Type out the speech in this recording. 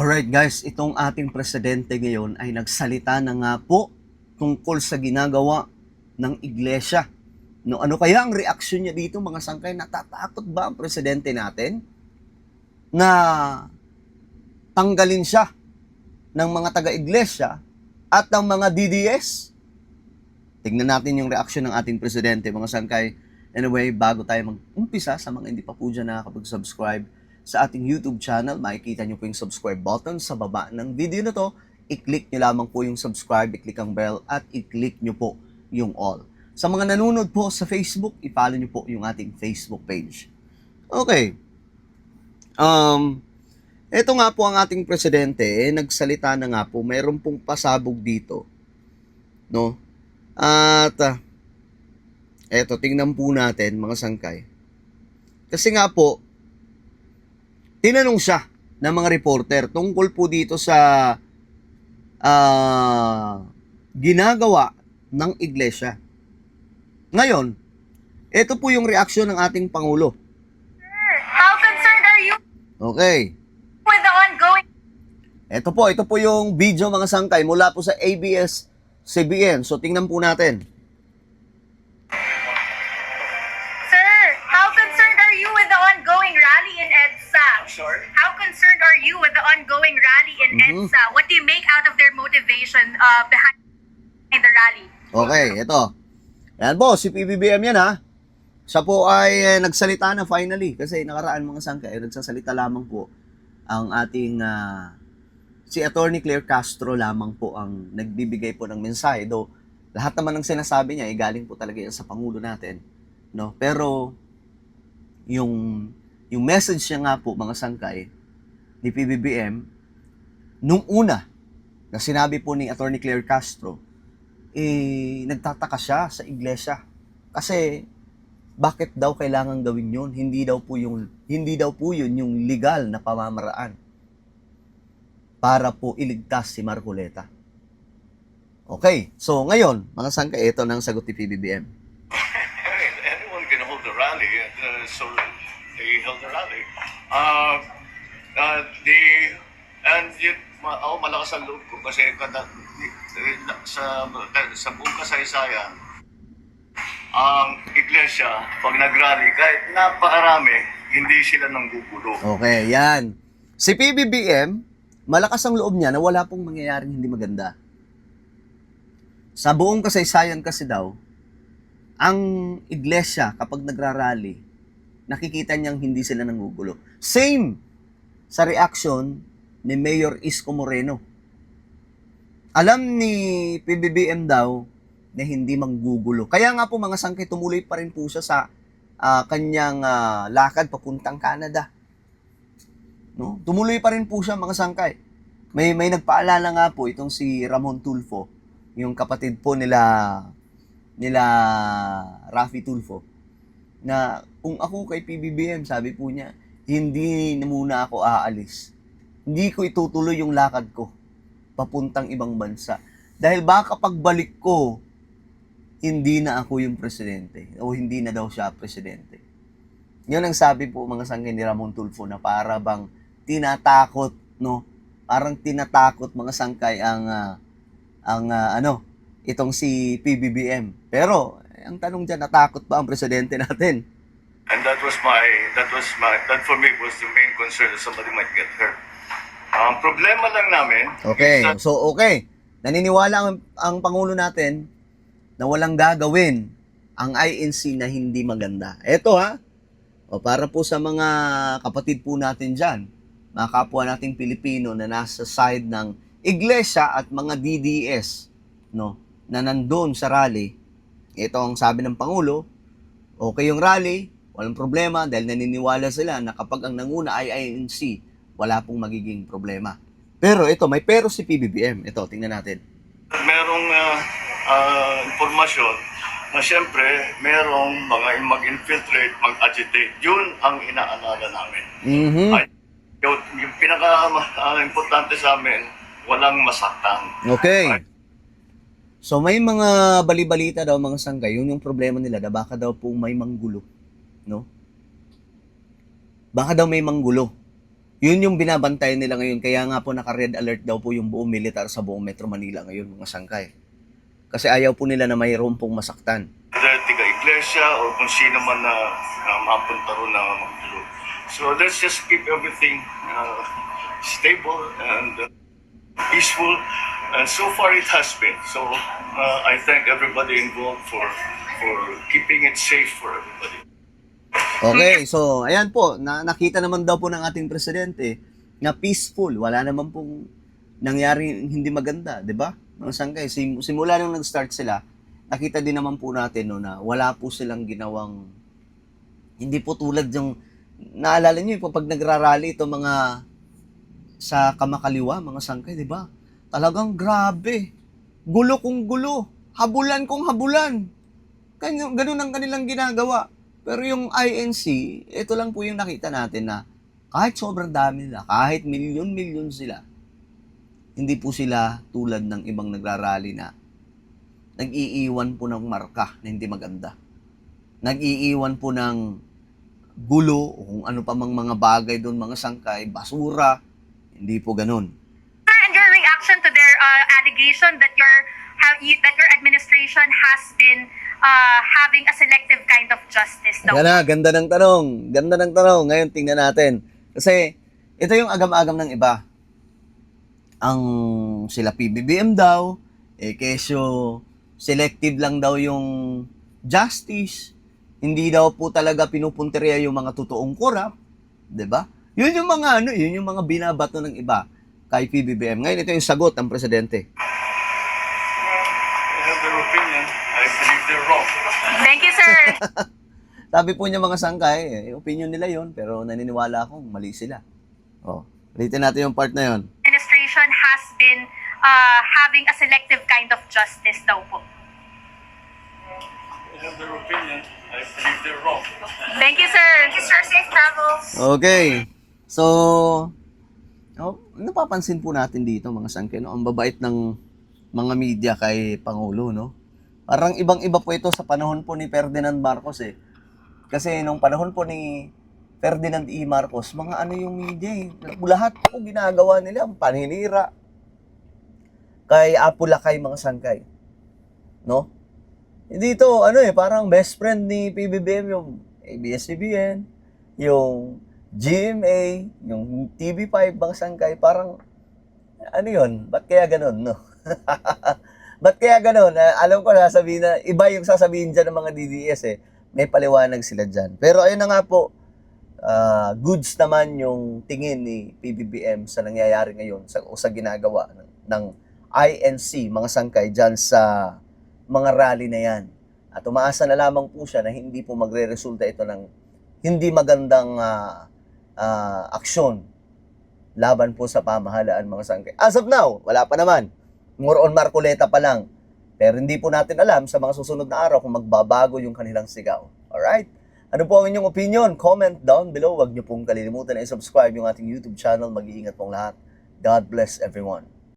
Alright guys, itong ating presidente ngayon ay nagsalita na nga po tungkol sa ginagawa ng iglesia. No, ano kaya ang reaksyon niya dito mga sangkay? Natatakot ba ang presidente natin na tanggalin siya ng mga taga-iglesia at ng mga DDS? Tingnan natin yung reaksyon ng ating presidente mga sangkay. Anyway, bago tayo mag-umpisa, sa mga hindi pa po dyan nakakapag-subscribe sa ating YouTube channel, makikita nyo po yung subscribe button sa baba ng video na to. I-click nyo lamang po yung subscribe, i-click ang bell, at i-click nyo po yung all. Sa mga nanonood po sa Facebook, i-follow nyo po yung ating Facebook page. Okay. Ito nga po ang ating presidente, nagsalita na nga po, mayroon pong pasabog dito. No? At, eto, tingnan po natin, mga sangkay. Kasi nga po, tinanong siya ng mga reporter tungkol po dito sa ginagawa ng iglesia. Ngayon, ito po yung reaksyon ng ating Pangulo. How concerned are you Okay. with the ongoing... Ito po yung video mga sangkay mula po sa ABS-CBN. So tingnan po natin. Sir, how concerned are you with the ongoing rally in EDSA? Sorry? How concerned are you with the ongoing rally in EDSA? What do you make out of their motivation behind the rally? Okay, ito. Yan po, si PBBM yan ha. Siya po ay nagsalita na finally. Kasi nakaraan mga sangkay, nagsasalita lamang po ang ating si Attorney Claire Castro lamang po ang nagbibigay po ng mensahe. Though, lahat naman ng sinasabi niya ay galing po talaga yan sa Pangulo natin. No? Pero, yung message niya nga po, mga sangkay, ni PBBM, nung una, na sinabi po ni Attorney Claire Castro, nagtataka siya sa iglesia. Kasi, bakit daw kailangan gawin yun? Hindi daw po yun yung legal na pamamaraan para po iligtas si Marcoleta. Okay, so ngayon, mga sangkay, ito ng sagot ni PBBM. Anyone can hold a rally, so they held a rally. Malakas ang loob ko kasi sa buong kasaysayan, ang iglesia, pag nag-rally, kahit napakarami, hindi sila nanggugulo. Okay, yan. Si PBBM, malakas ang loob niya na wala pong mangyayaring hindi maganda. Sa buong kasaysayan kasi daw, ang iglesia kapag nagrarally, nakikita niyang hindi sila nangugulo. Same sa reaction ni Mayor Isko Moreno. Alam ni PBBM daw na hindi manggugulo. Kaya nga po mga sangkay, tumuloy pa rin po siya sa kanyang lakad papuntang Canada. No? Tumuloy pa rin po siya mga sangkay. May nagpaalala nga po itong si Ramon Tulfo, yung kapatid po nila Raffy Tulfo, na kung ako kay PBBM, sabi po niya, hindi na muna ako aalis. Hindi ko itutuloy yung lakad ko papuntang ibang bansa. Dahil baka pagbalik ko, hindi na ako yung presidente o hindi na daw siya presidente. Yun ang sabi po mga sangkay ni Ramon Tulfo na para bang tinatakot, no? Parang tinatakot mga sangkay itong si PBBM. Pero ang tanong diyan, natakot ba ang presidente natin? And that for me was the main concern that somebody might get hurt. Ang problema lang namin, Okay, so okay. Naniniwala ang Pangulo natin na walang gagawin ang INC na hindi maganda. Eto ha, o para po sa mga kapatid po natin dyan, mga kapwa nating Pilipino na nasa side ng iglesia at mga DDS, no, na nandun sa rally. Ito ang sabi ng Pangulo, okay yung rally, walang problema dahil naniniwala sila na kapag ang nanguna ay INC, wala pong magiging problema. Pero ito, may pero si PBBM. Ito, tingnan natin. merong informasyon na siyempre merong mga mag-infiltrate, mag-agitate. Yun ang inaalala namin. Mhm. Ay, yung pinaka-importante sa amin, walang masaktan. Okay. So may mga bali-balita daw mga sangkay, yun yung problema nila, na baka daw po may manggulo, no? Baka daw may manggulo. Yun yung binabantayan nila ngayon. Kaya nga po naka-red alert daw po yung buong militar sa buong Metro Manila ngayon, mga sangkay. Kasi ayaw po nila na mayroon pong masaktan. Whether tiga iglesia o kung sino man na mapunta ron na magdulo. So let's just keep everything stable and peaceful. And so far it has been. So I thank everybody involved for keeping it safe for everybody. Okay, so ayan po, nakita naman daw po ng ating presidente na peaceful. Wala naman pong nangyari hindi maganda, di ba? Mga sangkay, simula nung nag-start sila, nakita din naman po natin no, na wala po silang ginawang, hindi po tulad yung, naalala nyo po pag nagrarally ito mga sa kamakaliwa, mga sangkay, di ba? Talagang grabe. Gulo kong gulo. Habulan kong habulan. Ganun ang kanilang ginagawa. Pero yung INC, ito lang po yung nakita natin na kahit sobrang dami nila, kahit milyon-milyon sila, hindi po sila tulad ng ibang nagrarally na nag-iiwan po ng marka na hindi maganda. Nag-iiwan po ng gulo o kung ano pa mang mga bagay doon, mga sangkay, basura. Hindi po ganun. Sir, and your reaction to their allegation that your administration has been having a selective kind of justice daw? Ganda ng tanong. Ganda ng tanong. Ngayon, tingnan natin. Kasi, ito yung agam-agam ng iba. Ang sila PBBM daw, kesyo selective lang daw yung justice. Hindi daw po talaga pinupunteriya yung mga totoong korap. 'Di ba? Yun yung mga yun yung mga binabato ng iba kay PBBM. Ngayon, ito yung sagot ng presidente. I have their opinion. I believe they're wrong. Thank you, sir. Sabi po niya mga sangkay, opinion nila yon pero naniniwala akong mali sila. Oh, ulitin natin yung part na yon. Administration has been having a selective kind of justice daw po. I have their opinion. I believe they're wrong. Thank you, sir. Thank you, sir. Safe travels. Okay. So, napapansin po natin dito mga sangkay, no? Ang babait ng mga media kay Pangulo, no? Parang ibang-iba po ito sa panahon po ni Ferdinand Marcos eh. Kasi nung panahon po ni Ferdinand E. Marcos, mga yung media eh. Lahat po ginagawa nila, ang paninira. Kay Apulakay mga sangkay. No? Dito, parang best friend ni PBBM yung ABS-CBN, yung GMA, yung TV5 mga sangkay, parang, ba't kaya ganun, no? Ba't kaya ganun? Alam ko sasabihin na, iba yung sasabihin dyan ng mga DDS eh. May paliwanag sila dyan. Pero ayun na nga po, goods naman yung tingin ni PBBM sa nangyayari ngayon sa ginagawa ng INC, mga sangkay dyan sa mga rally na yan. At umaasa na lamang po siya na hindi po magre-resulta ito ng hindi magandang aksyon laban po sa pamahalaan, mga sangkay. As of now, wala pa naman. More on Marcoleta pa lang. Pero hindi po natin alam sa mga susunod na araw kung magbabago yung kanilang sigaw. Alright? Ano po ang inyong opinion? Comment down below. Huwag niyo pong kalilimutan na i-subscribe yung ating YouTube channel. Mag-iingat pong lahat. God bless everyone.